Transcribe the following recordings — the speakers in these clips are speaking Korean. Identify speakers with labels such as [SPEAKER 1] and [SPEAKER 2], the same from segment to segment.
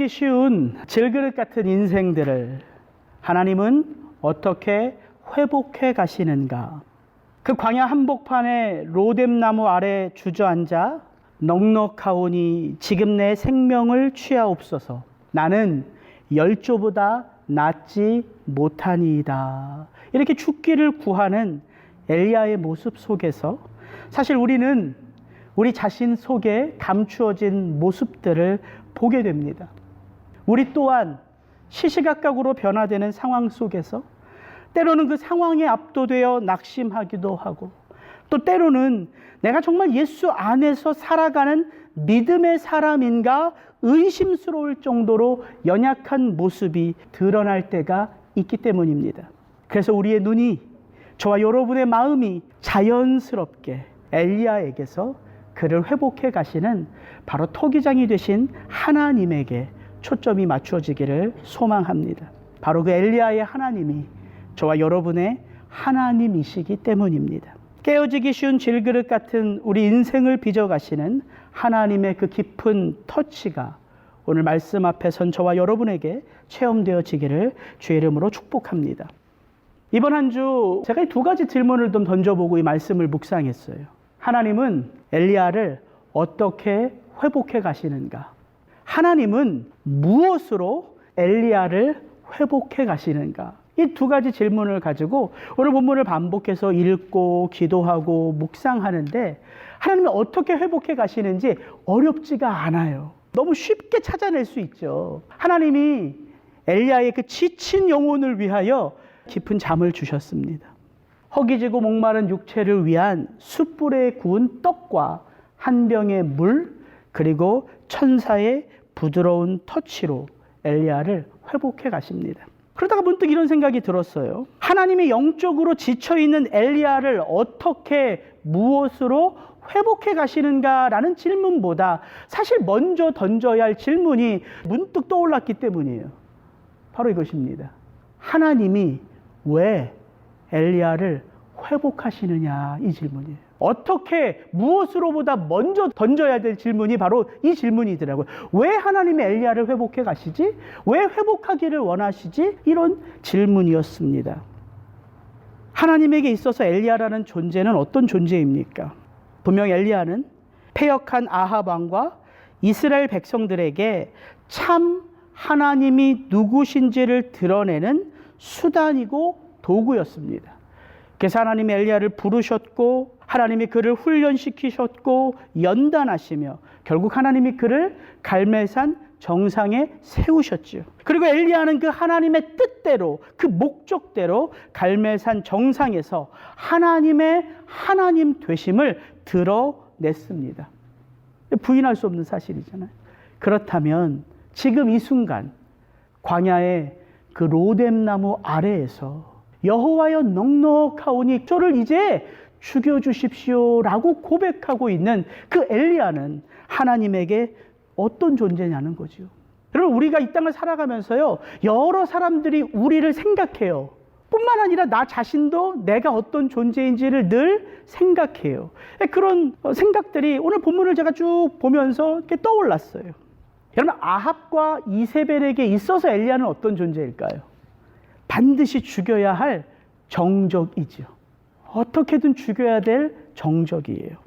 [SPEAKER 1] 깨어지기 쉬운 질그릇 같은 인생들을 하나님은 어떻게 회복해 가시는가? 그 광야 한복판에 로뎀나무 아래 주저앉아 넉넉하오니 지금 내 생명을 취하옵소서. 나는 열조보다 낫지 못하니이다. 이렇게 죽기를 구하는 엘리야의 모습 속에서 사실 우리는 우리 자신 속에 감추어진 모습들을 보게 됩니다. 우리 또한 시시각각으로 변화되는 상황 속에서 때로는 그 상황에 압도되어 낙심하기도 하고, 또 때로는 내가 정말 예수 안에서 살아가는 믿음의 사람인가 의심스러울 정도로 연약한 모습이 드러날 때가 있기 때문입니다. 그래서 우리의 눈이, 저와 여러분의 마음이 자연스럽게 엘리야에게서 그를 회복해 가시는 바로 토기장이 되신 하나님에게 초점이 맞춰지기를 소망합니다. 바로 그 엘리야의 하나님이 저와 여러분의 하나님이시기 때문입니다. 깨어지기 쉬운 질그릇 같은 우리 인생을 빚어가시는 하나님의 그 깊은 터치가 오늘 말씀 앞에 선 저와 여러분에게 체험되어지기를 주의 이름으로 축복합니다. 이번 한 주 제가 두 가지 질문을 좀 던져보고 이 말씀을 묵상했어요. 하나님은 엘리야를 어떻게 회복해 가시는가? 하나님은 무엇으로 엘리야를 회복해 가시는가? 이 두 가지 질문을 가지고 오늘 본문을 반복해서 읽고 기도하고 묵상하는데, 하나님이 어떻게 회복해 가시는지 어렵지가 않아요. 너무 쉽게 찾아낼 수 있죠. 하나님이 엘리야의 그 지친 영혼을 위하여 깊은 잠을 주셨습니다. 허기지고 목마른 육체를 위한 숯불에 구운 떡과 한 병의 물, 그리고 천사의 부드러운 터치로 엘리야를 회복해 가십니다. 그러다가 문득 이런 생각이 들었어요. 하나님이 영적으로 지쳐있는 엘리야를 어떻게, 무엇으로 회복해 가시는가라는 질문보다 사실 먼저 던져야 할 질문이 문득 떠올랐기 때문이에요. 바로 이것입니다. 하나님이 왜 엘리야를 회복하시느냐, 이 질문이에요. 어떻게, 무엇으로보다 먼저 던져야 될 질문이 바로 이 질문이더라고요. 왜 하나님이 엘리야를 회복해 가시지? 왜 회복하기를 원하시지? 이런 질문이었습니다. 하나님에게 있어서 엘리야라는 존재는 어떤 존재입니까? 분명 엘리야는 패역한 아합 왕과 이스라엘 백성들에게 참 하나님이 누구신지를 드러내는 수단이고 도구였습니다. 그래서 하나님이 엘리야를 부르셨고, 하나님이 그를 훈련시키셨고 연단하시며 결국 하나님이 그를 갈멜산 정상에 세우셨지요. 그리고 엘리야는 그 하나님의 뜻대로, 그 목적대로 갈멜산 정상에서 하나님의 하나님 되심을 드러냈습니다. 부인할 수 없는 사실이잖아요. 그렇다면 지금 이 순간 광야의 그 로뎀나무 아래에서 여호와여 넉넉하오니 저를 이제 죽여주십시오라고 고백하고 있는 그 엘리야는 하나님에게 어떤 존재냐는 거죠. 여러분, 우리가 이 땅을 살아가면서요, 여러 사람들이 우리를 생각해요. 뿐만 아니라 나 자신도 내가 어떤 존재인지를 늘 생각해요. 그런 생각들이 오늘 본문을 제가 쭉 보면서 이렇게 떠올랐어요. 여러분, 아합과 이세벨에게 있어서 엘리야는 어떤 존재일까요? 반드시 죽여야 할 정적이지요. 어떻게든 죽여야 될 정적이에요.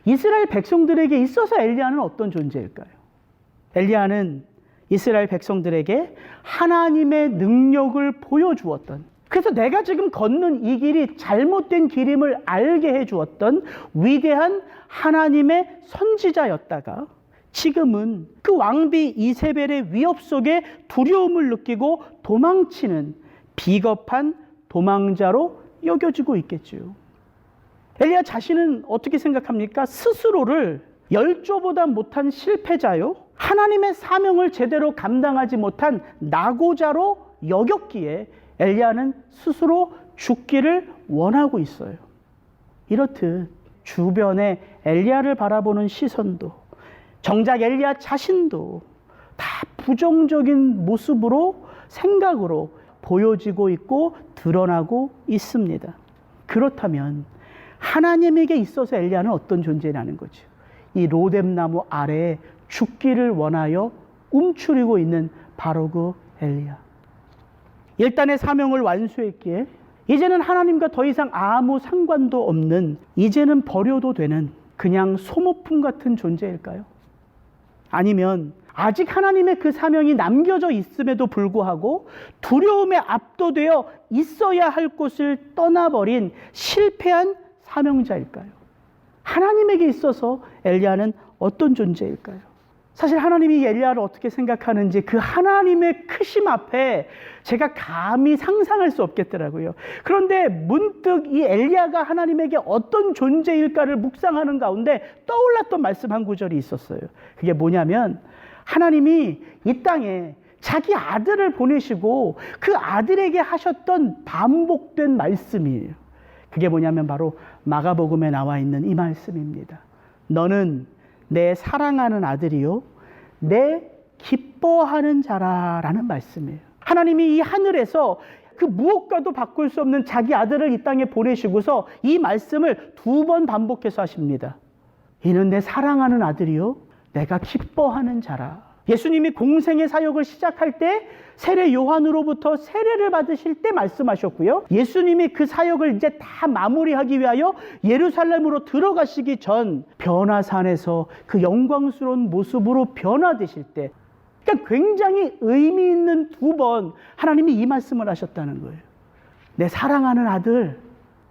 [SPEAKER 1] 이스라엘 백성들에게 있어서 엘리야는 어떤 존재일까요? 엘리야는 이스라엘 백성들에게 하나님의 능력을 보여주었던, 그래서 내가 지금 걷는 이 길이 잘못된 길임을 알게 해주었던 위대한 하나님의 선지자였다가, 지금은 그 왕비 이세벨의 위협 속에 두려움을 느끼고 도망치는 비겁한 도망자로 여겨지고 있겠죠. 엘리야 자신은 어떻게 생각합니까? 스스로를 열조보다 못한 실패자요, 하나님의 사명을 제대로 감당하지 못한 낙오자로 여겼기에 엘리야는 스스로 죽기를 원하고 있어요. 이렇듯 주변에 엘리야를 바라보는 시선도, 정작 엘리야 자신도 다 부정적인 모습으로, 생각으로 보여지고 있고 드러나고 있습니다. 그렇다면 하나님에게 있어서 엘리야는 어떤 존재라는 거죠. 이 로뎀나무 아래에 죽기를 원하여 움츠리고 있는 바로 그 엘리야. 일단의 사명을 완수했기에 이제는 하나님과 더 이상 아무 상관도 없는, 이제는 버려도 되는 그냥 소모품 같은 존재일까요? 아니면 아직 하나님의 그 사명이 남겨져 있음에도 불구하고 두려움에 압도되어 있어야 할 곳을 떠나버린 실패한 사명자일까요? 하나님에게 있어서 엘리야는 어떤 존재일까요? 사실 하나님이 엘리야를 어떻게 생각하는지 그 하나님의 크심 앞에 제가 감히 상상할 수 없겠더라고요. 그런데 문득 이 엘리야가 하나님에게 어떤 존재일까를 묵상하는 가운데 떠올랐던 말씀 한 구절이 있었어요. 그게 뭐냐면 하나님이 이 땅에 자기 아들을 보내시고 그 아들에게 하셨던 반복된 말씀이에요. 그게 뭐냐면 바로 마가복음에 나와 있는 이 말씀입니다. 너는 내 사랑하는 아들이요 내 기뻐하는 자라라는 말씀이에요. 하나님이 이 하늘에서 그 무엇과도 바꿀 수 없는 자기 아들을 이 땅에 보내시고서 이 말씀을 2번 반복해서 하십니다. 이는 내 사랑하는 아들이요 내가 기뻐하는 자라. 예수님이 공생의 사역을 시작할 때 세례 요한으로부터 세례를 받으실 때 말씀하셨고요. 예수님이 그 사역을 이제 다 마무리하기 위하여 예루살렘으로 들어가시기 전 변화산에서 그 영광스러운 모습으로 변화되실 때, 그러니까 굉장히 의미 있는 2번 하나님이 이 말씀을 하셨다는 거예요. 내 사랑하는 아들,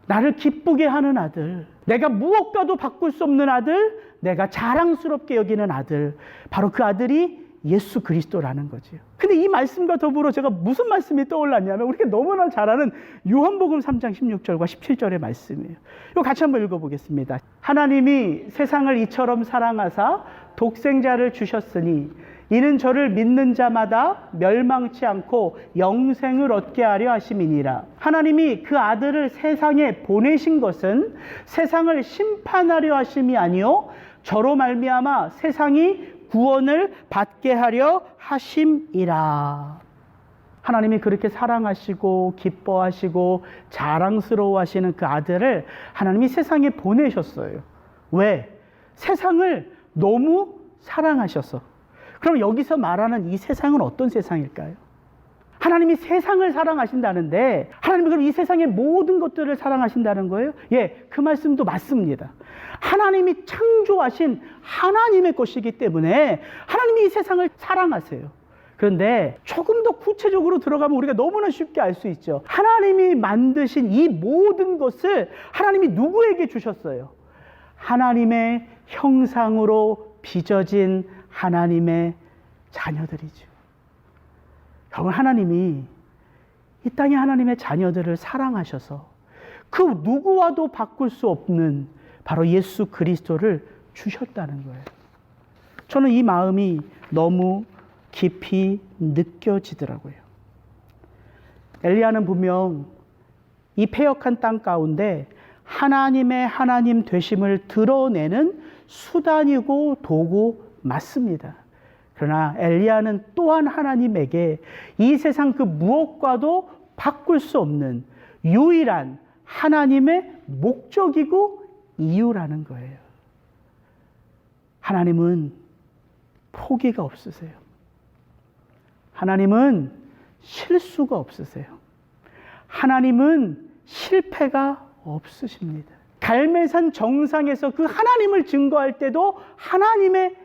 [SPEAKER 1] 나를 기쁘게 하는 아들, 내가 무엇과도 바꿀 수 없는 아들, 내가 자랑스럽게 여기는 아들, 바로 그 아들이 예수 그리스도라는 거지요. 근데 이 말씀과 더불어 제가 무슨 말씀이 떠올랐냐면 우리가 너무나 잘 아는 요한복음 3장 16절과 17절의 말씀이에요. 이거 같이 한번 읽어보겠습니다. 하나님이 세상을 이처럼 사랑하사 독생자를 주셨으니 이는 저를 믿는 자마다 멸망치 않고 영생을 얻게 하려 하심이니라. 하나님이 그 아들을 세상에 보내신 것은 세상을 심판하려 하심이 아니요 저로 말미암아 세상이 구원을 받게 하려 하심이라. 하나님이 그렇게 사랑하시고 기뻐하시고 자랑스러워하시는 그 아들을 하나님이 세상에 보내셨어요. 왜? 세상을 너무 사랑하셔서. 그럼 여기서 말하는 이 세상은 어떤 세상일까요? 하나님이 세상을 사랑하신다는데 하나님이 그럼 이 세상의 모든 것들을 사랑하신다는 거예요? 예, 그 말씀도 맞습니다. 하나님이 창조하신 하나님의 것이기 때문에 하나님이 이 세상을 사랑하세요. 그런데 조금 더 구체적으로 들어가면 우리가 너무나 쉽게 알 수 있죠. 하나님이 만드신 이 모든 것을 하나님이 누구에게 주셨어요? 하나님의 형상으로 빚어진 하나님의 자녀들이죠. 여러분, 하나님이 이 땅에 하나님의 자녀들을 사랑하셔서 그 누구와도 바꿀 수 없는 바로 예수 그리스도를 주셨다는 거예요. 저는 이 마음이 너무 깊이 느껴지더라고요. 엘리야는 분명 이 패역한 땅 가운데 하나님의 하나님 되심을 드러내는 수단이고 도구 맞습니다. 그러나 엘리야는 또한 하나님에게 이 세상 그 무엇과도 바꿀 수 없는 유일한 하나님의 목적이고 이유라는 거예요. 하나님은 포기가 없으세요. 하나님은 실수가 없으세요. 하나님은 실패가 없으십니다. 갈멜산 정상에서 그 하나님을 증거할 때도 하나님의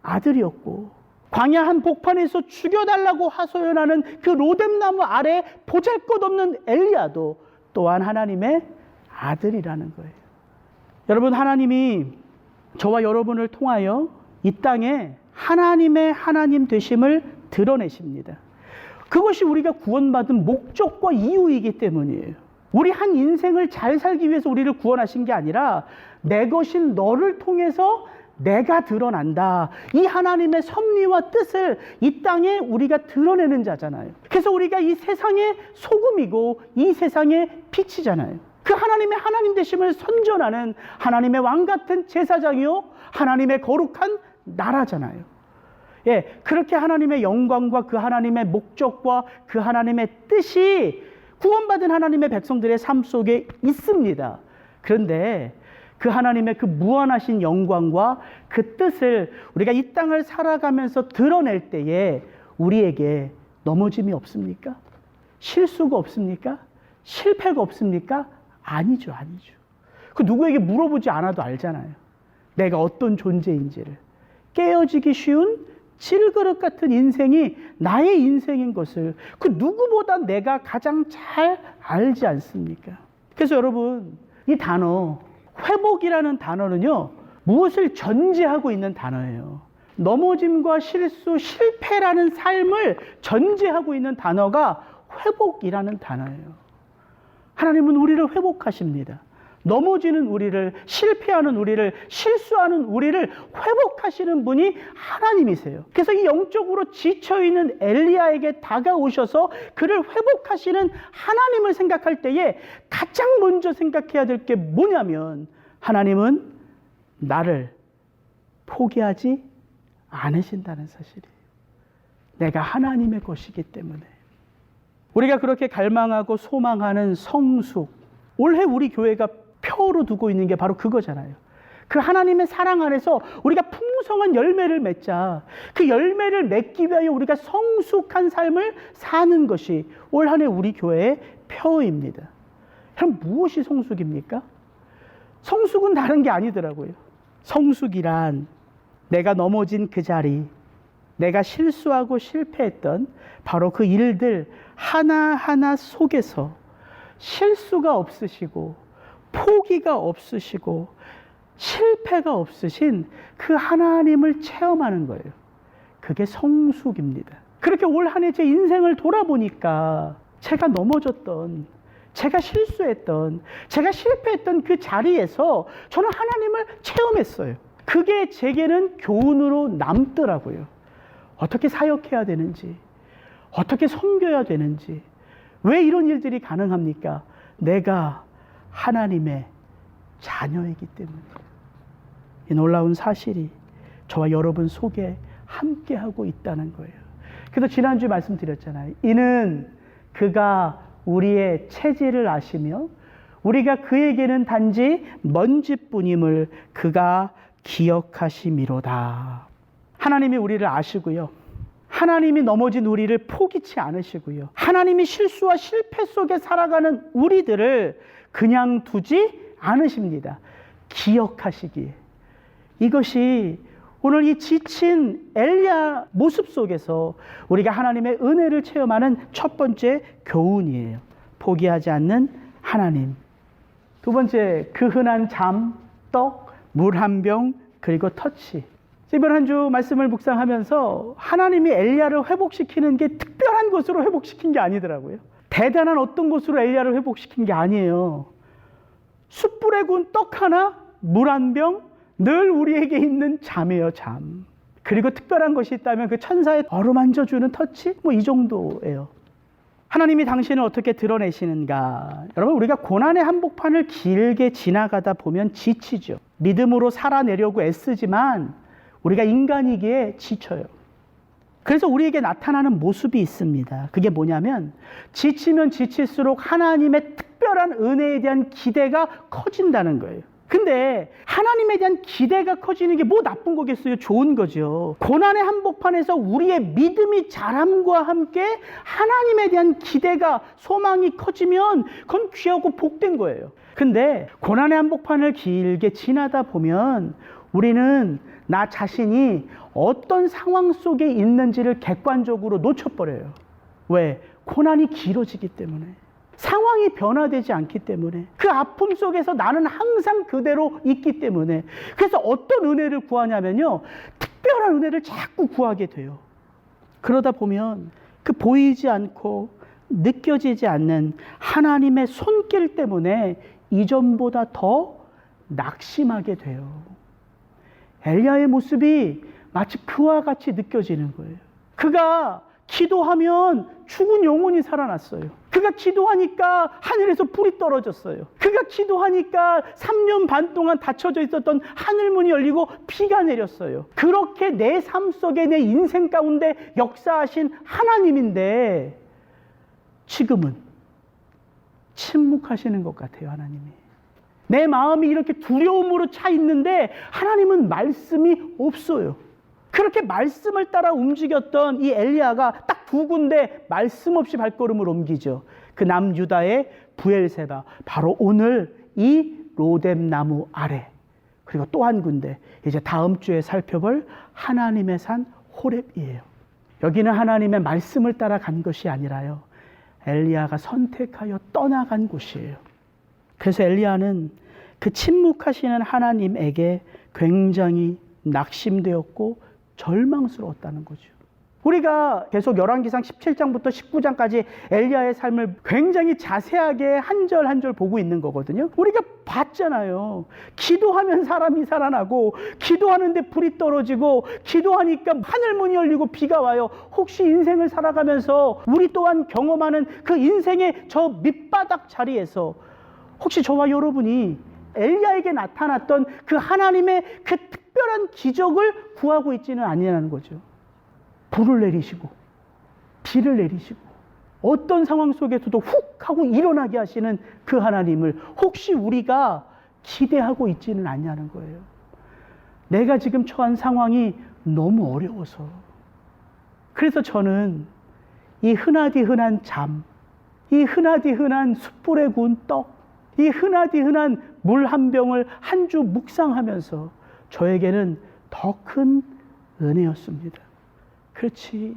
[SPEAKER 1] 아들이었고, 광야 한복판에서 죽여달라고 하소연하는 그 로뎀나무 아래 보잘것없는 엘리야도 또한 하나님의 아들이라는 거예요. 여러분, 하나님이 저와 여러분을 통하여 이 땅에 하나님의 하나님 되심을 드러내십니다. 그것이 우리가 구원받은 목적과 이유이기 때문이에요. 우리 한 인생을 잘 살기 위해서 우리를 구원하신 게 아니라 내 것인 너를 통해서 내가 드러난다. 이 하나님의 섭리와 뜻을 이 땅에 우리가 드러내는 자잖아요. 그래서 우리가 이 세상의 소금이고 이 세상의 빛이잖아요. 그 하나님의 하나님 되심을 선전하는 하나님의 왕 같은 제사장이요 하나님의 거룩한 나라잖아요. 예, 그렇게 하나님의 영광과 그 하나님의 목적과 그 하나님의 뜻이 구원받은 하나님의 백성들의 삶 속에 있습니다. 그런데 그 하나님의 그 무한하신 영광과 그 뜻을 우리가 이 땅을 살아가면서 드러낼 때에 우리에게 넘어짐이 없습니까? 실수가 없습니까? 실패가 없습니까? 아니죠, 아니죠. 그 누구에게 물어보지 않아도 알잖아요. 내가 어떤 존재인지를. 깨어지기 쉬운 질그릇 같은 인생이 나의 인생인 것을 그 누구보다 내가 가장 잘 알지 않습니까? 그래서 여러분, 이 단어, 회복이라는 단어는요, 무엇을 전제하고 있는 단어예요. 넘어짐과 실수, 실패라는 삶을 전제하고 있는 단어가 회복이라는 단어예요. 하나님은 우리를 회복하십니다. 넘어지는 우리를, 실패하는 우리를, 실수하는 우리를 회복하시는 분이 하나님이세요. 그래서 이 영적으로 지쳐있는 엘리야에게 다가오셔서 그를 회복하시는 하나님을 생각할 때에 가장 먼저 생각해야 될 게 뭐냐면, 하나님은 나를 포기하지 않으신다는 사실이에요. 내가 하나님의 것이기 때문에. 우리가 그렇게 갈망하고 소망하는 성숙, 올해 우리 교회가 표로 두고 있는 게 바로 그거잖아요. 그 하나님의 사랑 안에서 우리가 풍성한 열매를 맺자. 그 열매를 맺기 위하여 우리가 성숙한 삶을 사는 것이 올 한 해 우리 교회의 표입니다. 그럼 무엇이 성숙입니까? 성숙은 다른 게 아니더라고요. 성숙이란 내가 넘어진 그 자리, 내가 실수하고 실패했던 바로 그 일들 하나하나 속에서 실수가 없으시고 포기가 없으시고 실패가 없으신 그 하나님을 체험하는 거예요. 그게 성숙입니다. 그렇게 올 한 해 제 인생을 돌아보니까 제가 넘어졌던, 제가 실수했던, 제가 실패했던 그 자리에서 저는 하나님을 체험했어요. 그게 제게는 교훈으로 남더라고요. 어떻게 사역해야 되는지, 어떻게 섬겨야 되는지, 왜 이런 일들이 가능합니까? 내가 하나님의 자녀이기 때문에. 이 놀라운 사실이 저와 여러분 속에 함께하고 있다는 거예요. 그래서 지난주에 말씀드렸잖아요. 이는 그가 우리의 체질을 아시며 우리가 그에게는 단지 먼지뿐임을 그가 기억하심이로다. 하나님이 우리를 아시고요. 하나님이 넘어진 우리를 포기치 않으시고요. 하나님이 실수와 실패 속에 살아가는 우리들을 그냥 두지 않으십니다. 기억하시기에. 이것이 오늘 이 지친 엘리야 모습 속에서 우리가 하나님의 은혜를 체험하는 첫 번째 교훈이에요. 포기하지 않는 하나님. 두 번째, 그 흔한 잠, 떡, 물 한 병, 그리고 터치. 이번 한 주 말씀을 묵상하면서 하나님이 엘리야를 회복시키는 게 특별한 것으로 회복시킨 게 아니더라고요. 대단한 어떤 것으로 엘리야를 회복시킨 게 아니에요. 숯불에 구운 떡 하나, 물 한 병, 늘 우리에게 있는 잠이에요, 잠. 그리고 특별한 것이 있다면 그 천사의 어루만져주는 터치? 이 정도예요. 하나님이 당신을 어떻게 드러내시는가? 여러분, 우리가 고난의 한복판을 길게 지나가다 보면 지치죠. 믿음으로 살아내려고 애쓰지만 우리가 인간이기에 지쳐요. 그래서 우리에게 나타나는 모습이 있습니다. 그게 뭐냐면 지치면 지칠수록 하나님의 특별한 은혜에 대한 기대가 커진다는 거예요. 근데 하나님에 대한 기대가 커지는 게 뭐 나쁜 거겠어요? 좋은 거죠. 고난의 한복판에서 우리의 믿음이 자람과 함께 하나님에 대한 기대가, 소망이 커지면 그건 귀하고 복된 거예요. 근데 고난의 한복판을 길게 지나다 보면 우리는 나 자신이 어떤 상황 속에 있는지를 객관적으로 놓쳐버려요. 왜? 고난이 길어지기 때문에. 상황이 변화되지 않기 때문에. 그 아픔 속에서 나는 항상 그대로 있기 때문에. 그래서 어떤 은혜를 구하냐면요, 특별한 은혜를 자꾸 구하게 돼요. 그러다 보면 그 보이지 않고 느껴지지 않는 하나님의 손길 때문에 이전보다 더 낙심하게 돼요. 엘리야의 모습이 마치 그와 같이 느껴지는 거예요. 그가 기도하면 죽은 영혼이 살아났어요. 그가 기도하니까 하늘에서 불이 떨어졌어요. 그가 기도하니까 3년 반 동안 닫혀져 있었던 하늘문이 열리고 비가 내렸어요. 그렇게 내 삶 속에, 내 인생 가운데 역사하신 하나님인데 지금은 침묵하시는 것 같아요, 하나님이. 내 마음이 이렇게 두려움으로 차 있는데 하나님은 말씀이 없어요. 그렇게 말씀을 따라 움직였던 이 엘리야가 딱 두 군데 말씀 없이 발걸음을 옮기죠. 그 남유다의 부엘세바, 바로 오늘 이 로뎀 나무 아래, 그리고 또 한 군데, 이제 다음 주에 살펴볼 하나님의 산 호렙이에요. 여기는 하나님의 말씀을 따라 간 것이 아니라요, 엘리야가 선택하여 떠나간 곳이에요. 그래서 엘리야는 그 침묵하시는 하나님에게 굉장히 낙심되었고 절망스러웠다는 거죠. 우리가 계속 열왕기상 17장부터 19장까지 엘리야의 삶을 굉장히 자세하게 한 절 한 절 보고 있는 거거든요. 우리가 봤잖아요. 기도하면 사람이 살아나고, 기도하는데 불이 떨어지고, 기도하니까 하늘문이 열리고 비가 와요. 혹시 인생을 살아가면서 우리 또한 경험하는 그 인생의 저 밑바닥 자리에서 혹시 저와 여러분이 엘리야에게 나타났던 그 하나님의 그 특별한 기적을 구하고 있지는 아니라는 거죠. 불을 내리시고 비를 내리시고 어떤 상황 속에서도 훅 하고 일어나게 하시는 그 하나님을 혹시 우리가 기대하고 있지는 않냐는 거예요. 내가 지금 처한 상황이 너무 어려워서. 그래서 저는 이 흔하디흔한 잠, 이 흔하디흔한 숯불에 구운 떡, 이 흔하디흔한 물 한 병을 한 주 묵상하면서 저에게는 더 큰 은혜였습니다. 그렇지,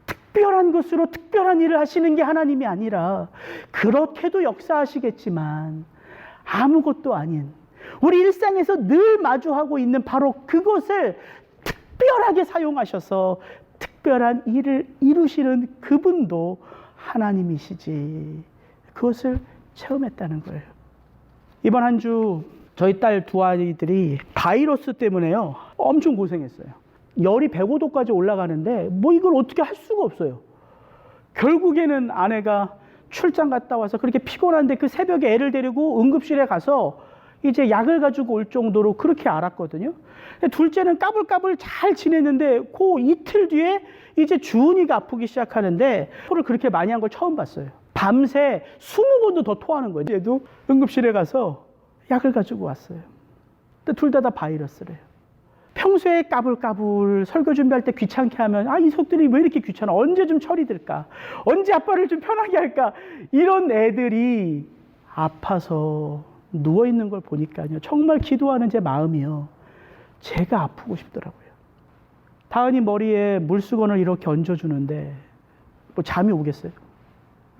[SPEAKER 1] 특별한 것으로 특별한 일을 하시는 게 하나님이 아니라, 그렇게도 역사하시겠지만 아무것도 아닌 우리 일상에서 늘 마주하고 있는 바로 그것을 특별하게 사용하셔서 특별한 일을 이루시는 그분도 하나님이시지, 그것을 체험했다는 거예요. 이번 한 주 저희 딸 두 아이들이 바이러스 때문에요, 엄청 고생했어요. 열이 105도까지 올라가는데 뭐 이걸 어떻게 할 수가 없어요. 결국에는 아내가 출장 갔다 와서 그렇게 피곤한데 그 새벽에 애를 데리고 응급실에 가서 이제 약을 가지고 올 정도로 그렇게 앓았거든요. 둘째는 까불까불 잘 지냈는데 그 이틀 뒤에 이제 주은이가 아프기 시작하는데, 토를 그렇게 많이 한 걸 처음 봤어요. 밤새 20번도 더 토하는 거예요. 얘도 응급실에 가서 약을 가지고 왔어요. 근데 둘 다 바이러스래요. 평소에 까불까불 설교 준비할 때 귀찮게 하면, 이 속들이 왜 이렇게 귀찮아, 언제 좀 처리될까, 언제 아빠를 좀 편하게 할까, 이런 애들이 아파서 누워있는 걸 보니까요, 정말 기도하는 제 마음이요, 제가 아프고 싶더라고요. 다은이 머리에 물수건을 이렇게 얹어주는데 뭐 잠이 오겠어요?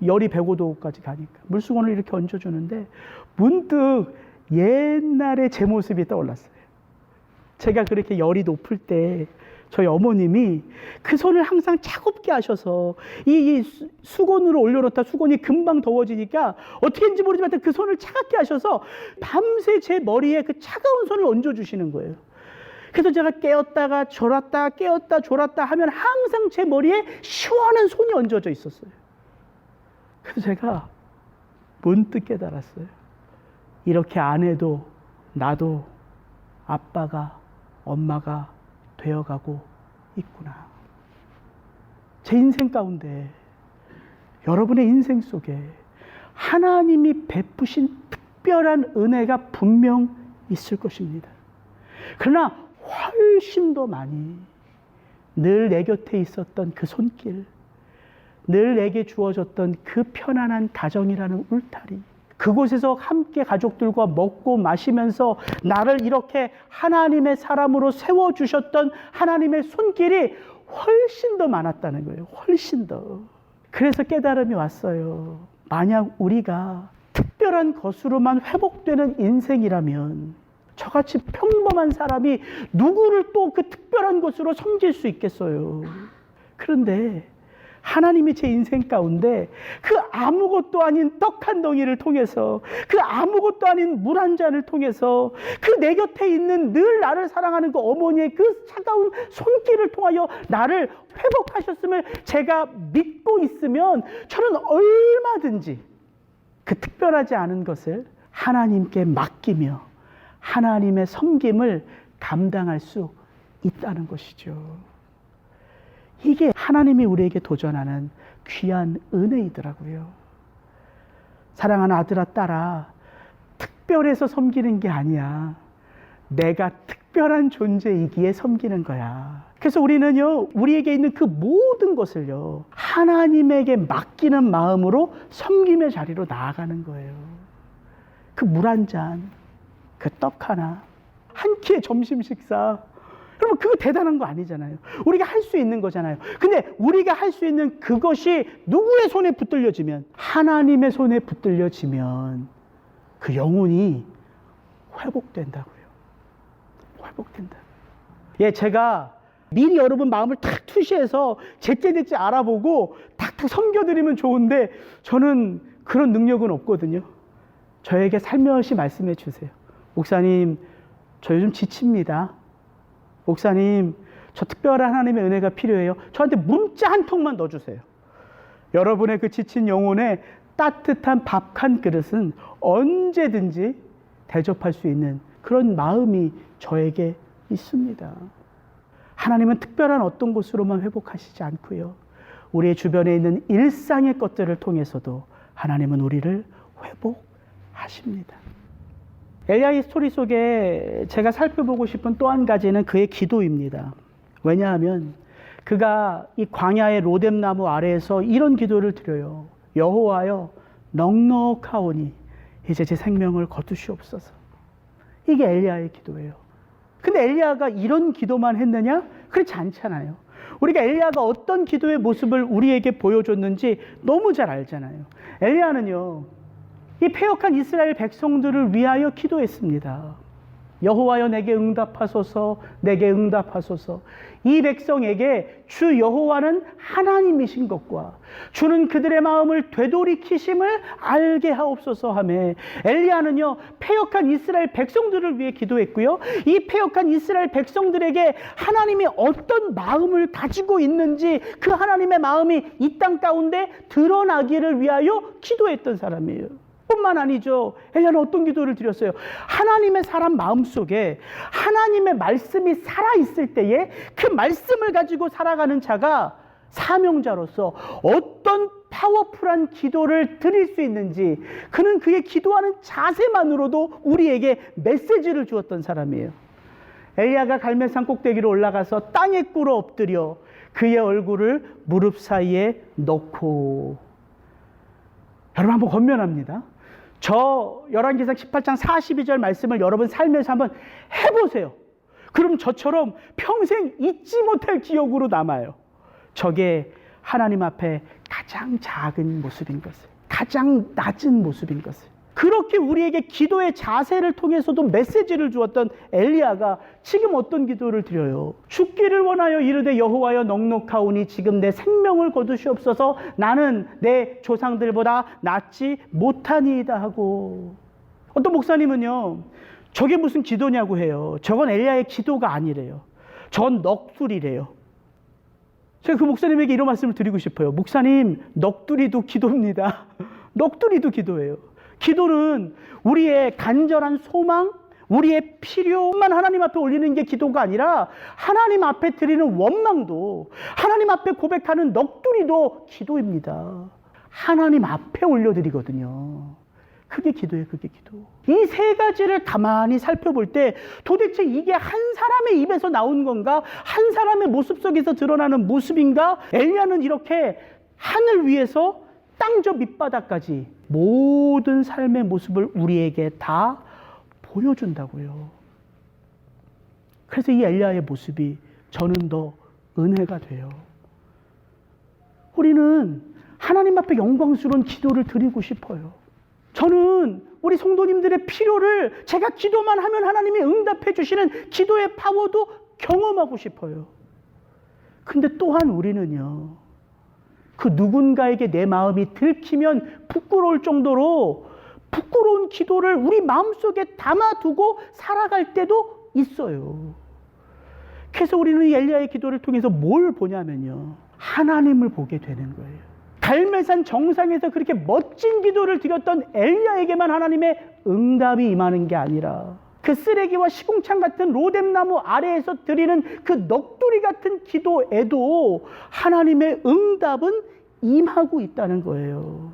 [SPEAKER 1] 열이 105도까지 가니까 물수건을 이렇게 얹어주는데 문득 옛날에 제 모습이 떠올랐어요. 제가 그렇게 열이 높을 때 저희 어머님이 그 손을 항상 차갑게 하셔서 이 수건으로 올려놓다 수건이 금방 더워지니까 어떻게 했는지 모르지만 그 손을 차갑게 하셔서 밤새 제 머리에 그 차가운 손을 얹어주시는 거예요. 그래서 제가 깨었다가 졸았다 깨었다 졸았다 하면 항상 제 머리에 시원한 손이 얹어져 있었어요. 그래서 제가 문득 깨달았어요. 이렇게 아내도 나도 아빠가 엄마가 되어가고 있구나. 제 인생 가운데, 여러분의 인생 속에 하나님이 베푸신 특별한 은혜가 분명 있을 것입니다. 그러나 훨씬 더 많이 늘 내 곁에 있었던 그 손길, 늘 내게 주어졌던 그 편안한 가정이라는 울타리, 그곳에서 함께 가족들과 먹고 마시면서 나를 이렇게 하나님의 사람으로 세워주셨던 하나님의 손길이 훨씬 더 많았다는 거예요. 훨씬 더. 그래서 깨달음이 왔어요. 만약 우리가 특별한 것으로만 회복되는 인생이라면 저같이 평범한 사람이 누구를 또 그 특별한 것으로 섬길 수 있겠어요. 그런데 하나님이 제 인생 가운데 그 아무것도 아닌 떡 한 덩이를 통해서, 그 아무것도 아닌 물 한 잔을 통해서, 그 내 곁에 있는 늘 나를 사랑하는 그 어머니의 그 차가운 손길을 통하여 나를 회복하셨음을 제가 믿고 있으면 저는 얼마든지 그 특별하지 않은 것을 하나님께 맡기며 하나님의 섬김을 감당할 수 있다는 것이죠. 이게 하나님이 우리에게 도전하는 귀한 은혜이더라고요. 사랑하는 아들아, 딸아, 특별해서 섬기는 게 아니야. 내가 특별한 존재이기에 섬기는 거야. 그래서 우리는요, 우리에게 있는 그 모든 것을요, 하나님에게 맡기는 마음으로 섬김의 자리로 나아가는 거예요. 그 물 한 잔, 그 떡 하나, 한 끼의 점심 식사, 여러분 그거 대단한 거 아니잖아요. 우리가 할 수 있는 거잖아요. 근데 우리가 할 수 있는 그것이 누구의 손에 붙들려지면, 하나님의 손에 붙들려지면 그 영혼이 회복된다고요. 회복된다. 예, 제가 미리 여러분 마음을 탁 투시해서 제때제때 알아보고 탁탁 섬겨드리면 좋은데 저는 그런 능력은 없거든요. 저에게 살며시 말씀해 주세요. 목사님, 저 요즘 지칩니다. 목사님, 저 특별한 하나님의 은혜가 필요해요. 저한테 문자 한 통만 넣어주세요. 여러분의 그 지친 영혼에 따뜻한 밥 한 그릇은 언제든지 대접할 수 있는 그런 마음이 저에게 있습니다. 하나님은 특별한 어떤 곳으로만 회복하시지 않고요, 우리의 주변에 있는 일상의 것들을 통해서도 하나님은 우리를 회복하십니다. 엘리야의 스토리 속에 제가 살펴보고 싶은 또 한 가지는 그의 기도입니다. 왜냐하면 그가 이 광야의 로뎀나무 아래에서 이런 기도를 드려요. 여호와여, 넉넉하오니 이제 제 생명을 거두시옵소서. 이게 엘리야의 기도예요. 근데 엘리야가 이런 기도만 했느냐? 그렇지 않잖아요. 우리가 엘리야가 어떤 기도의 모습을 우리에게 보여줬는지 너무 잘 알잖아요. 엘리야는요, 이 패역한 이스라엘 백성들을 위하여 기도했습니다. 여호와여, 내게 응답하소서, 내게 응답하소서. 이 백성에게 주 여호와는 하나님이신 것과 주는 그들의 마음을 되돌이키심을 알게 하옵소서 하며, 엘리야는요, 패역한 이스라엘 백성들을 위해 기도했고요, 이 패역한 이스라엘 백성들에게 하나님이 어떤 마음을 가지고 있는지 그 하나님의 마음이 이 땅 가운데 드러나기를 위하여 기도했던 사람이에요. 뿐만 아니죠. 엘리야는 어떤 기도를 드렸어요? 하나님의 사람 마음속에 하나님의 말씀이 살아있을 때에 그 말씀을 가지고 살아가는 자가 사명자로서 어떤 파워풀한 기도를 드릴 수 있는지, 그는 그의 기도하는 자세만으로도 우리에게 메시지를 주었던 사람이에요. 엘리야가 갈멜산 꼭대기로 올라가서 땅에 꿇어 엎드려 그의 얼굴을 무릎 사이에 넣고, 여러분 한번 권면합니다. 저 열왕기상 18장 42절 말씀을 여러분 살면서 한번 해보세요. 그럼 저처럼 평생 잊지 못할 기억으로 남아요. 저게 하나님 앞에 가장 작은 모습인 것을, 가장 낮은 모습인 것을. 그렇게 우리에게 기도의 자세를 통해서도 메시지를 주었던 엘리야가 지금 어떤 기도를 드려요? 죽기를 원하여 이르되 여호와여, 넉넉하오니 지금 내 생명을 거두시옵소서. 나는 내 조상들보다 낫지 못하니이다 하고. 어떤 목사님은요, 저게 무슨 기도냐고 해요. 저건 엘리야의 기도가 아니래요. 전 넋두리래요. 제가 그 목사님에게 이런 말씀을 드리고 싶어요. 목사님, 넋두리도 기도입니다. 넋두리도 기도예요. 기도는 우리의 간절한 소망, 우리의 필요만 하나님 앞에 올리는 게 기도가 아니라 하나님 앞에 드리는 원망도, 하나님 앞에 고백하는 넋두리도 기도입니다. 하나님 앞에 올려드리거든요. 그게 기도예요. 그게 기도. 이 세 가지를 가만히 살펴볼 때 도대체 이게 한 사람의 입에서 나온 건가? 한 사람의 모습 속에서 드러나는 모습인가? 엘리야는 이렇게 하늘 위에서 땅 저 밑바닥까지 모든 삶의 모습을 우리에게 다 보여준다고요. 그래서 이 엘리야의 모습이 저는 더 은혜가 돼요. 우리는 하나님 앞에 영광스러운 기도를 드리고 싶어요. 저는 우리 성도님들의 필요를 제가 기도만 하면 하나님이 응답해 주시는 기도의 파워도 경험하고 싶어요. 근데 또한 우리는요, 그 누군가에게 내 마음이 들키면 부끄러울 정도로 부끄러운 기도를 우리 마음속에 담아두고 살아갈 때도 있어요. 그래서 우리는 이 엘리야의 기도를 통해서 뭘 보냐면요, 하나님을 보게 되는 거예요. 갈멜산 정상에서 그렇게 멋진 기도를 드렸던 엘리야에게만 하나님의 응답이 임하는 게 아니라 그 쓰레기와 시궁창 같은 로뎀나무 아래에서 드리는 그 넋두리 같은 기도에도 하나님의 응답은 임하고 있다는 거예요.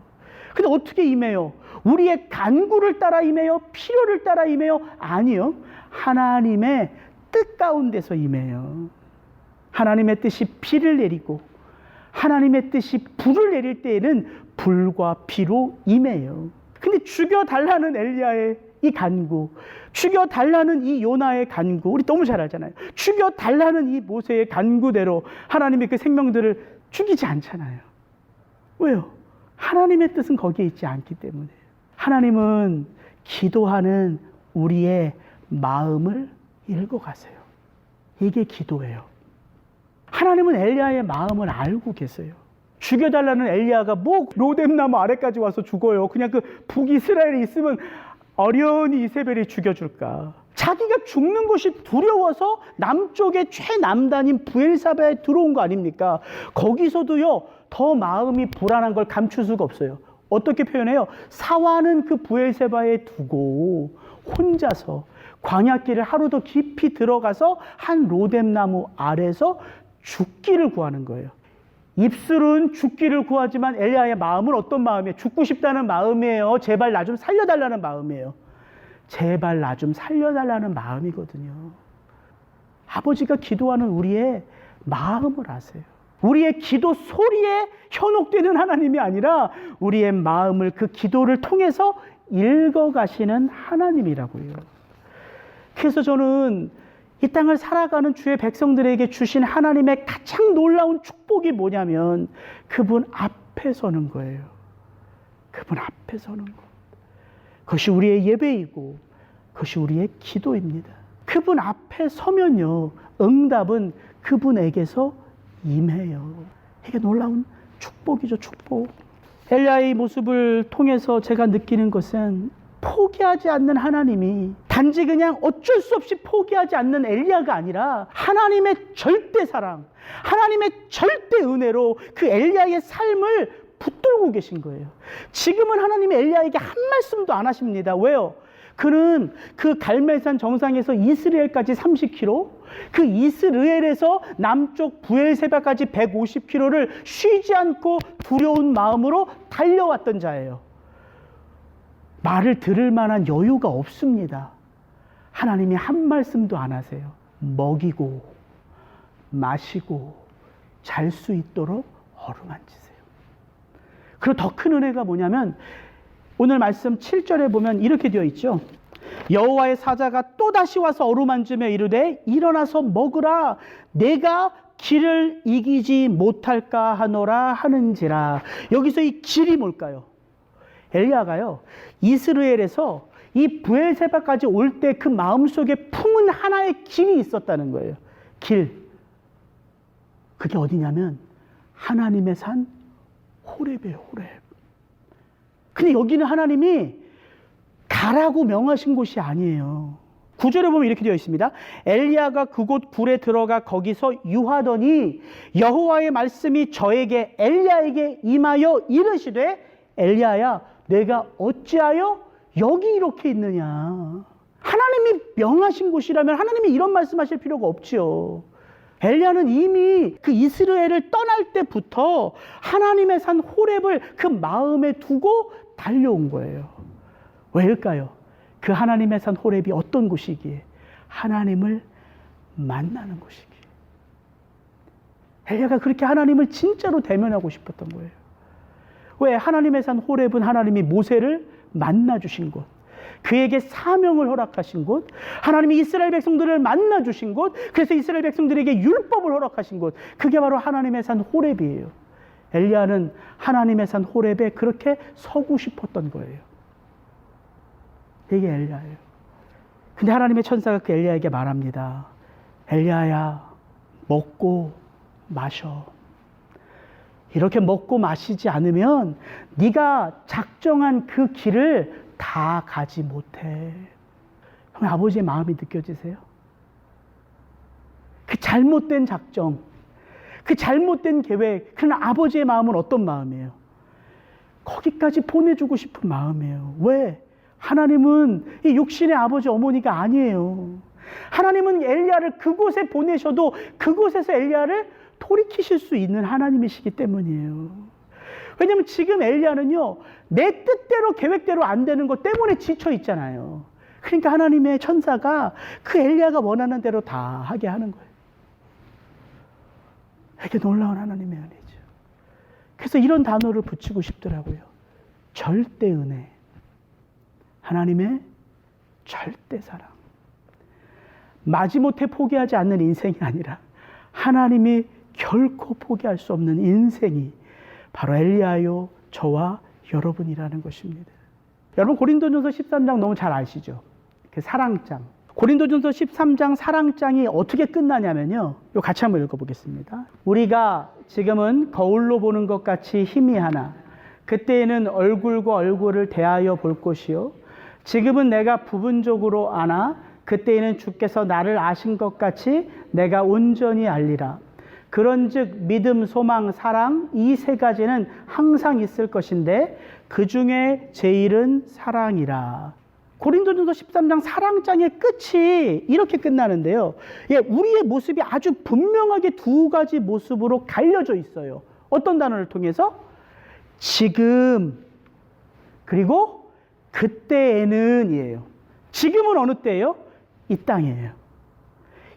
[SPEAKER 1] 근데 어떻게 임해요? 우리의 간구를 따라 임해요? 필요를 따라 임해요? 아니요. 하나님의 뜻 가운데서 임해요. 하나님의 뜻이 비를 내리고 하나님의 뜻이 불을 내릴 때에는 불과 비로 임해요. 근데 죽여달라는 엘리야의 이 간구, 죽여달라는 이 요나의 간구, 우리 너무 잘 알잖아요. 죽여달라는 이 모세의 간구대로 하나님의 그 생명들을 죽이지 않잖아요. 왜요? 하나님의 뜻은 거기에 있지 않기 때문에. 하나님은 기도하는 우리의 마음을 읽어가세요. 이게 기도예요. 하나님은 엘리야의 마음을 알고 계세요. 죽여달라는 엘리야가 뭐 로뎀나무 아래까지 와서 죽어요. 그냥 그 북이스라엘에 있으면 어련히 이세벨이 죽여줄까. 자기가 죽는 것이 두려워서 남쪽의 최남단인 부엘사바에 들어온 거 아닙니까? 거기서도요, 더 마음이 불안한 걸 감출 수가 없어요. 어떻게 표현해요? 사화는 그 부엘세바에 두고 혼자서 광야길을 하루 더 깊이 들어가서 한 로뎀나무 아래서 죽기를 구하는 거예요. 입술은 죽기를 구하지만 엘리야의 마음은 어떤 마음이에요? 죽고 싶다는 마음이에요. 제발 나 좀 살려달라는 마음이에요. 제발 나 좀 살려달라는 마음이거든요. 아버지가 기도하는 우리의 마음을 아세요. 우리의 기도 소리에 현혹되는 하나님이 아니라 우리의 마음을 그 기도를 통해서 읽어가시는 하나님이라고요. 그래서 저는 이 땅을 살아가는 주의 백성들에게 주신 하나님의 가장 놀라운 축복이 뭐냐면 그분 앞에 서는 거예요. 그분 앞에 서는 것. 그것이 우리의 예배이고 그것이 우리의 기도입니다. 그분 앞에 서면요, 응답은 그분에게서 임해요. 이게 놀라운 축복이죠, 축복. 엘리야의 모습을 통해서 제가 느끼는 것은 포기하지 않는 하나님이 단지 그냥 어쩔 수 없이 포기하지 않는 엘리야가 아니라 하나님의 절대 사랑, 하나님의 절대 은혜로 그 엘리야의 삶을 붙들고 계신 거예요. 지금은 하나님이 엘리야에게 한 말씀도 안 하십니다. 왜요? 그는 그 갈멜산 정상에서 이스라엘까지 30km, 그 이스라엘에서 남쪽 부엘세바까지 150km를 쉬지 않고 두려운 마음으로 달려왔던 자예요. 말을 들을 만한 여유가 없습니다. 하나님이 한 말씀도 안 하세요. 먹이고 마시고 잘 수 있도록 어루만지세요. 그리고 더 큰 은혜가 뭐냐면 오늘 말씀 7절에 보면 이렇게 되어 있죠. 여호와의 사자가 또다시 와서 어루만지며 이르되 일어나서 먹으라. 내가 길을 이기지 못할까 하노라 하는지라. 여기서 이 길이 뭘까요? 엘리야가요, 이스라엘에서 이 부엘세바까지 올 때 그 마음속에 품은 하나의 길이 있었다는 거예요. 길. 그게 어디냐면 하나님의 산 호렙이에요, 호렙. 근데 여기는 하나님이 가라고 명하신 곳이 아니에요. 9절에 보면 이렇게 되어 있습니다. 엘리야가 그곳 굴에 들어가 거기서 유하더니 여호와의 말씀이 저에게 엘리야에게 임하여 이르시되 엘리야야 내가 어찌하여 여기 이렇게 있느냐. 하나님이 명하신 곳이라면 하나님이 이런 말씀하실 필요가 없지요. 엘리야는 이미 그 이스라엘을 떠날 때부터 하나님의 산 호렙을 그 마음에 두고 달려온 거예요. 왜일까요? 그 하나님의 산 호렙이 어떤 곳이기에? 하나님을 만나는 곳이기에. 엘리야가 그렇게 하나님을 진짜로 대면하고 싶었던 거예요. 왜? 하나님의 산 호렙은 하나님이 모세를 만나주신 곳, 그에게 사명을 허락하신 곳, 하나님이 이스라엘 백성들을 만나주신 곳, 그래서 이스라엘 백성들에게 율법을 허락하신 곳, 그게 바로 하나님의 산 호렙이에요. 엘리야는 하나님의 산 호렙에 그렇게 서고 싶었던 거예요. 이게 엘리야예요. 근데 하나님의 천사가 그 엘리야에게 말합니다. 엘리야야, 먹고 마셔. 이렇게 먹고 마시지 않으면 네가 작정한 그 길을 다 가지 못해. 형, 아버지의 마음이 느껴지세요? 그 잘못된 작정, 그 잘못된 계획, 그러나 아버지의 마음은 어떤 마음이에요? 거기까지 보내주고 싶은 마음이에요. 왜? 하나님은 이 육신의 아버지 어머니가 아니에요. 하나님은 엘리야를 그곳에 보내셔도 그곳에서 엘리야를 돌이키실 수 있는 하나님이시기 때문이에요. 왜냐하면 지금 엘리야는요, 내 뜻대로 계획대로 안 되는 것 때문에 지쳐 있잖아요. 그러니까 하나님의 천사가 그 엘리야가 원하는 대로 다 하게 하는 거예요. 이게 놀라운 하나님의 은혜죠. 그래서 이런 단어를 붙이고 싶더라고요. 절대 은혜. 하나님의 절대 사랑. 마지못해 포기하지 않는 인생이 아니라 하나님이 결코 포기할 수 없는 인생이 바로 엘리야요, 저와 여러분이라는 것입니다. 여러분 고린도전서 13장 너무 잘 아시죠? 그 사랑장. 고린도전서 13장 사랑장이 어떻게 끝나냐면요. 이거 같이 한번 읽어보겠습니다. 우리가 지금은 거울로 보는 것 같이 희미하나 그때에는 얼굴과 얼굴을 대하여 볼 것이요. 지금은 내가 부분적으로 아나 그때에는 주께서 나를 아신 것 같이 내가 온전히 알리라. 그런즉 믿음, 소망, 사랑 이 세 가지는 항상 있을 것인데 그 중에 제일은 사랑이라. 고린도전서 13장 사랑장의 끝이 이렇게 끝나는데요. 예, 우리의 모습이 아주 분명하게 두 가지 모습으로 갈려져 있어요. 어떤 단어를 통해서? 지금 그리고 그때에는 이에요. 지금은 어느 때예요? 이 땅이에요.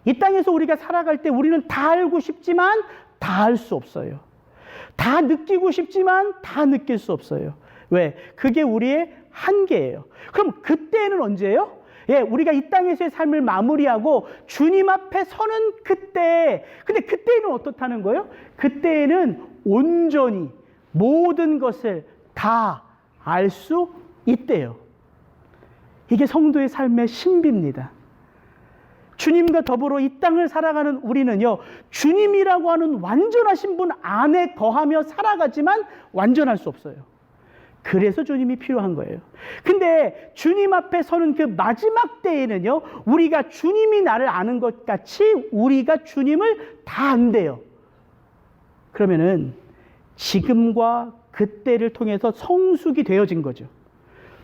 [SPEAKER 1] 이 땅에서 우리가 살아갈 때 우리는 다 알고 싶지만 다 알 수 없어요. 다 느끼고 싶지만 다 느낄 수 없어요. 왜? 그게 우리의 한계예요. 그럼 그때는 언제예요? 예, 우리가 이 땅에서의 삶을 마무리하고 주님 앞에 서는 그때. 근데 그때는 어떻다는 거예요? 그때는 온전히 모든 것을 다 알 수 있대요. 이게 성도의 삶의 신비입니다. 주님과 더불어 이 땅을 살아가는 우리는요, 주님이라고 하는 완전하신 분 안에 거하며 살아가지만 완전할 수 없어요. 그래서 주님이 필요한 거예요. 근데 주님 앞에 서는 그 마지막 때에는요, 우리가 주님이 나를 아는 것 같이 우리가 주님을 다 안대요. 그러면은 지금과 그때를 통해서 성숙이 되어진 거죠.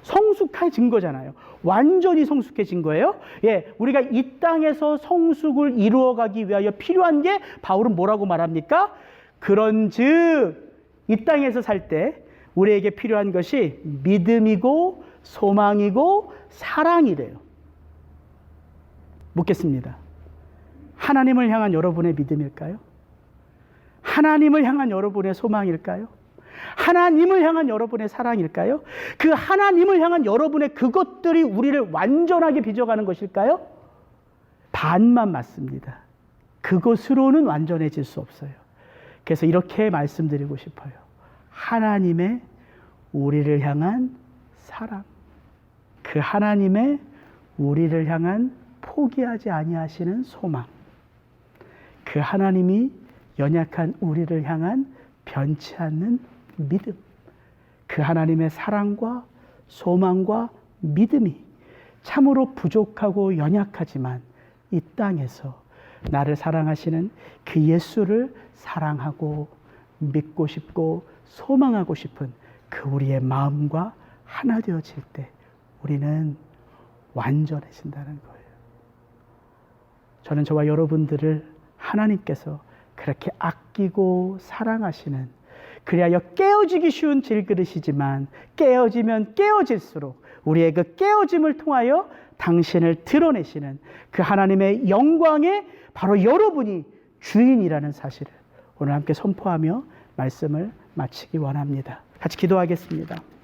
[SPEAKER 1] 성숙해진 거잖아요. 완전히 성숙해진 거예요. 예, 우리가 이 땅에서 성숙을 이루어가기 위하여 필요한 게 바울은 뭐라고 말합니까? 그런즉 이 땅에서 살 때 우리에게 필요한 것이 믿음이고 소망이고 사랑이래요. 묻겠습니다. 하나님을 향한 여러분의 믿음일까요? 하나님을 향한 여러분의 소망일까요? 하나님을 향한 여러분의 사랑일까요? 그 하나님을 향한 여러분의 그것들이 우리를 완전하게 빚어가는 것일까요? 반만 맞습니다. 그것으로는 완전해질 수 없어요. 그래서 이렇게 말씀드리고 싶어요. 하나님의 우리를 향한 사랑, 그 하나님의 우리를 향한 포기하지 아니하시는 소망, 그 하나님이 연약한 우리를 향한 변치 않는 믿음, 그 하나님의 사랑과 소망과 믿음이 참으로 부족하고 연약하지만 이 땅에서 나를 사랑하시는 그 예수를 사랑하고 믿고 싶고 소망하고 싶은 그 우리의 마음과 하나 되어질 때 우리는 완전해진다는 거예요. 저는 저와 여러분들을 하나님께서 그렇게 아끼고 사랑하시는, 그리하여 깨어지기 쉬운 질그릇이지만 깨어지면 깨어질수록 우리의 그 깨어짐을 통하여 당신을 드러내시는 그 하나님의 영광에 바로 여러분이 주인이라는 사실을 오늘 함께 선포하며 말씀을 마치기 원합니다. 같이 기도하겠습니다.